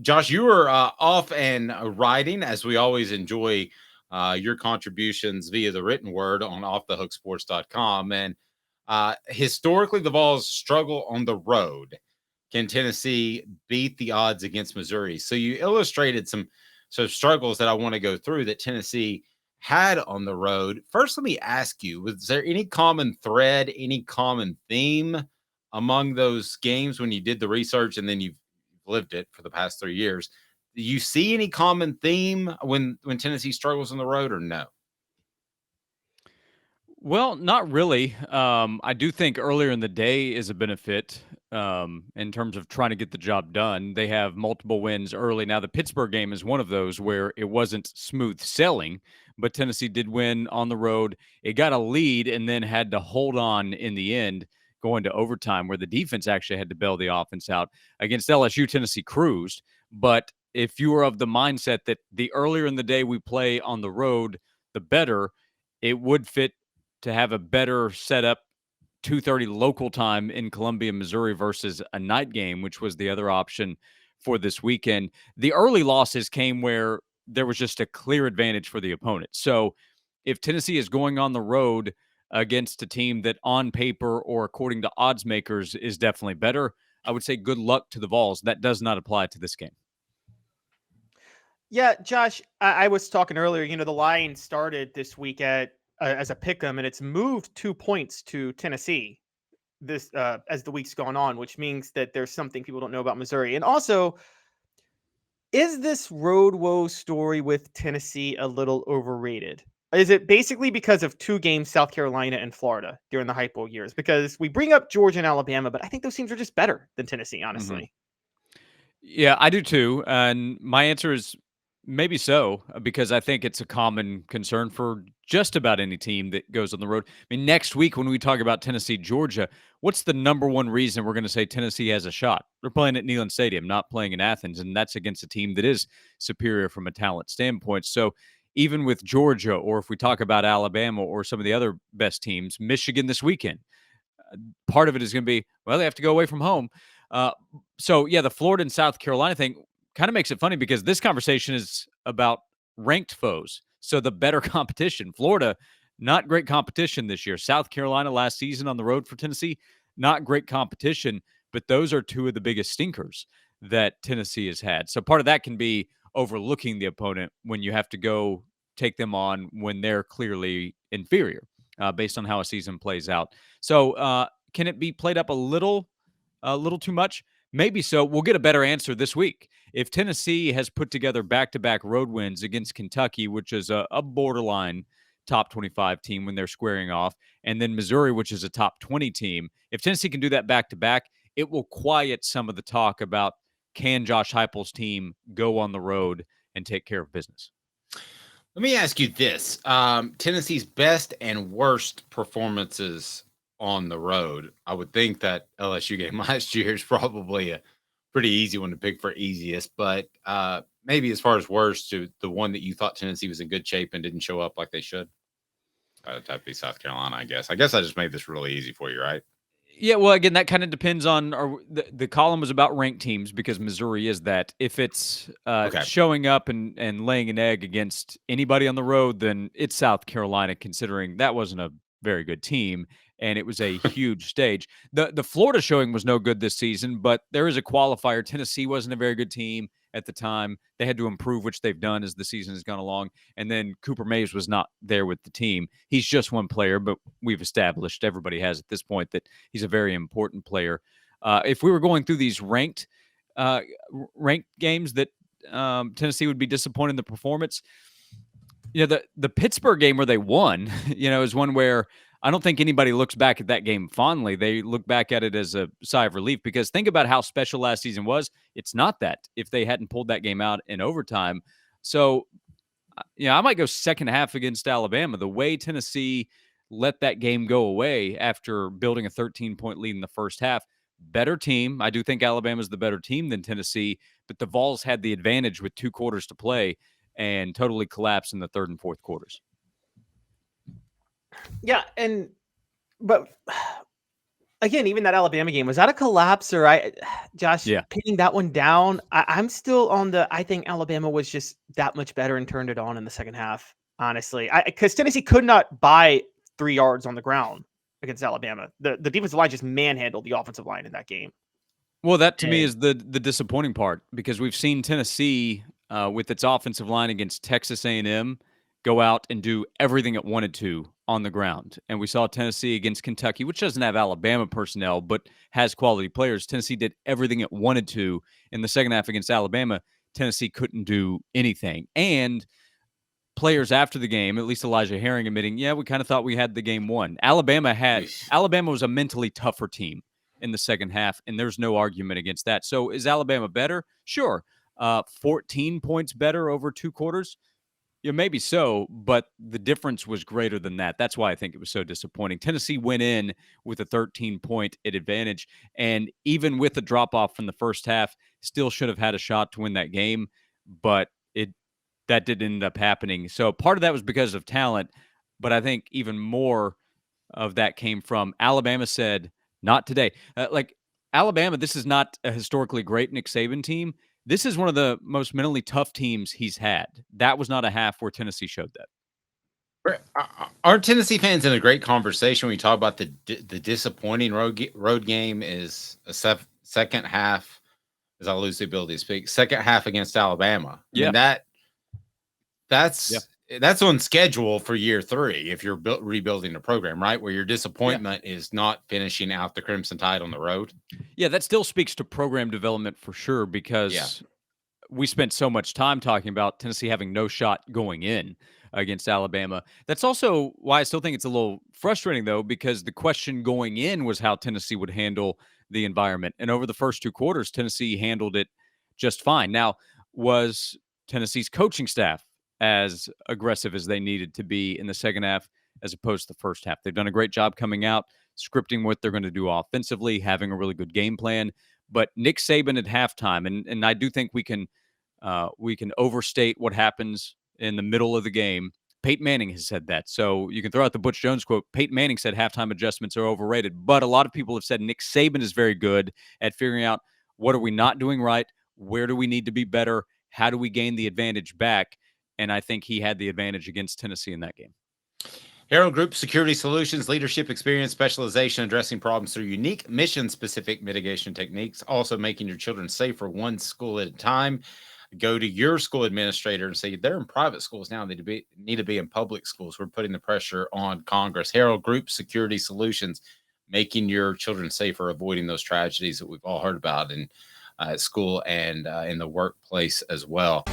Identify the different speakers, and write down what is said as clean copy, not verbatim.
Speaker 1: Josh, you were off and riding, as we always enjoy your contributions via the written word on offthehooksports.com. And historically, the Vols struggle on the road. Can Tennessee beat the odds against Missouri? So you illustrated some struggles that I want to go through that Tennessee had on the road. First, let me ask you, was there any common thread, any common theme among those games when you did the research and then you've lived it for the past 3 years? Do you see any common theme when Tennessee struggles on the road, or no?
Speaker 2: Well, not really. I do think earlier in the day is a benefit in terms of trying to get the job done. They have multiple wins early. Now, the Pittsburgh game is one of those where it wasn't smooth sailing, but Tennessee did win on the road. It got a lead and then had to hold on in the end, going to overtime, where the defense actually had to bail the offense out. Against LSU, Tennessee cruised. But if you are of the mindset that the earlier in the day we play on the road, the better, it would fit to have a better setup 2:30 local time in Columbia, Missouri versus a night game, which was the other option for this weekend. The early losses came where there was just a clear advantage for the opponent. So if Tennessee is going on the road against a team that on paper or according to odds makers is definitely better, I would say good luck to the Vols. That does not apply to this game.
Speaker 3: Yeah, Josh, I was talking earlier. The line started this week at as a pick 'em, and it's moved 2 points to Tennessee this as the week's gone on, which means that there's something people don't know about Missouri. And also, is this road woe story with Tennessee a little overrated? Is it basically because of two games, South Carolina and Florida, during the Hypo years? Because we bring up Georgia and Alabama, but I think those teams are just better than Tennessee,
Speaker 2: Mm-hmm.
Speaker 3: honestly.
Speaker 2: Yeah, I do too. And my answer is maybe so, because I think it's a common concern for just about any team that goes on the road. I mean, next week when we talk about Tennessee, Georgia, what's the number one reason we're going to say Tennessee has a shot? They're playing at Neyland Stadium, not playing in Athens, and that's against a team that is superior from a talent standpoint. So even with Georgia, or if we talk about Alabama or some of the other best teams, Michigan this weekend, part of it is going to be, well, they have to go away from home. Uh, so, yeah, the Florida and South Carolina thing kind of makes it funny because this conversation is about ranked foes. So, the better competition. Florida, not great competition this year. South Carolina last season on the road for Tennessee, not great competition. But those are two of the biggest stinkers that Tennessee has had. So, part of that can be overlooking the opponent when you have to go take them on when they're clearly inferior based on how a season plays out. So, can it be played up a little too much? Maybe so. We'll get a better answer this week. If Tennessee has put together back-to-back road wins against Kentucky, which is a borderline top 25 team when they're squaring off, and then Missouri, which is a top 20 team, if Tennessee can do that back-to-back, it will quiet some of the talk about can Josh Heupel's team go on the road and take care of business.
Speaker 1: Let me ask you this: Tennessee's best and worst performances on the road. I would think that LSU game last year is probably a pretty easy one to pick for easiest, but maybe as far as worst, to the one that you thought Tennessee was in good shape and didn't show up like they should. That'd be South Carolina, I guess. I guess I just made this really easy for you, right?
Speaker 2: Yeah, well, again, that kind of depends on the column was about ranked teams because Missouri is that. If it's
Speaker 1: Okay.
Speaker 2: showing up and laying an egg against anybody on the road, then it's South Carolina, considering that wasn't a very good team and it was a huge stage. The Florida showing was no good this season, but there is a qualifier. Tennessee wasn't a very good team at the time. They had to improve, which they've done as the season has gone along. And then Cooper Mays was not there with the team. He's just one player, but we've established, everybody has at this point, that he's a very important player. If we were going through these uh, ranked games that Tennessee would be disappointed in the performance, the Pittsburgh game where they won, is one where I don't think anybody looks back at that game fondly. They look back at it as a sigh of relief because think about how special last season was. It's not that if they hadn't pulled that game out in overtime. So, I might go second half against Alabama. The way Tennessee let that game go away after building a 13-point lead in the first half, better team. I do think Alabama's the better team than Tennessee, but the Vols had the advantage with 2 quarters to play and totally collapsed in the third and fourth quarters.
Speaker 3: Yeah, but Again, even that Alabama game, was that a collapse or Josh,
Speaker 2: Yeah.
Speaker 3: pinning that one down? I'm still on I think Alabama was just that much better and turned it on in the second half, honestly. Because Tennessee could not buy 3 yards on the ground against Alabama. The defensive line just manhandled the offensive line in that game.
Speaker 2: Well, that to me
Speaker 3: And
Speaker 2: is the disappointing part because we've seen Tennessee with its offensive line against Texas A&M go out and do everything it wanted to on the ground, and we saw Tennessee against Kentucky, which doesn't have Alabama personnel but has quality players. Tennessee did everything it wanted to in the second half against Alabama. Tennessee couldn't do anything, and players after the game, at least Elijah Herring, admitting, yeah, we kind of thought we had the game won.
Speaker 1: Yeesh.
Speaker 2: Alabama was a mentally tougher team in the second half, and there's no argument against that. So is Alabama better? Sure. 14 points better over 2 quarters? Yeah, maybe so, but the difference was greater than that. That's why I think it was so disappointing. Tennessee went in with a 13-point advantage, and even with the drop off from the first half, still should have had a shot to win that game, but that didn't end up happening. So part of that was because of talent, but I think even more of that came from Alabama said, not today. Alabama, this is not a historically great Nick Saban team. This is one of the most mentally tough teams he's had. That was not a half where Tennessee showed that.
Speaker 1: Aren't Tennessee fans in a great conversation when we talk about the disappointing road game is a second half, as I lose the ability to speak, second half against Alabama. I mean,
Speaker 2: Yeah.
Speaker 1: that's on schedule for year 3 if you're rebuilding a program, right? Where your disappointment is not finishing out the Crimson Tide on the road.
Speaker 2: Yeah, that still speaks to program development for sure because we spent so much time talking about Tennessee having no shot going in against Alabama. That's also why I still think it's a little frustrating, though, because the question going in was how Tennessee would handle the environment. And over the first 2 quarters, Tennessee handled it just fine. Now, was Tennessee's coaching staff as aggressive as they needed to be in the second half as opposed to the first half? They've done a great job coming out, scripting what they're going to do offensively, having a really good game plan. But Nick Saban at halftime, and I do think we can overstate what happens in the middle of the game. Peyton Manning has said that. So you can throw out the Butch Jones quote. Peyton Manning said halftime adjustments are overrated. But a lot of people have said Nick Saban is very good at figuring out what are we not doing right? Where do we need to be better? How do we gain the advantage back? And I think he had the advantage against Tennessee in that game.
Speaker 1: Apparel Group Security Solutions, leadership experience, specialization, addressing problems through unique mission-specific mitigation techniques, also making your children safer one school at a time. Go to your school administrator and say they're in private schools now. They need to be in public schools. We're putting the pressure on Congress. Herald Group Security Solutions, making your children safer, avoiding those tragedies that we've all heard about in school and in the workplace as well.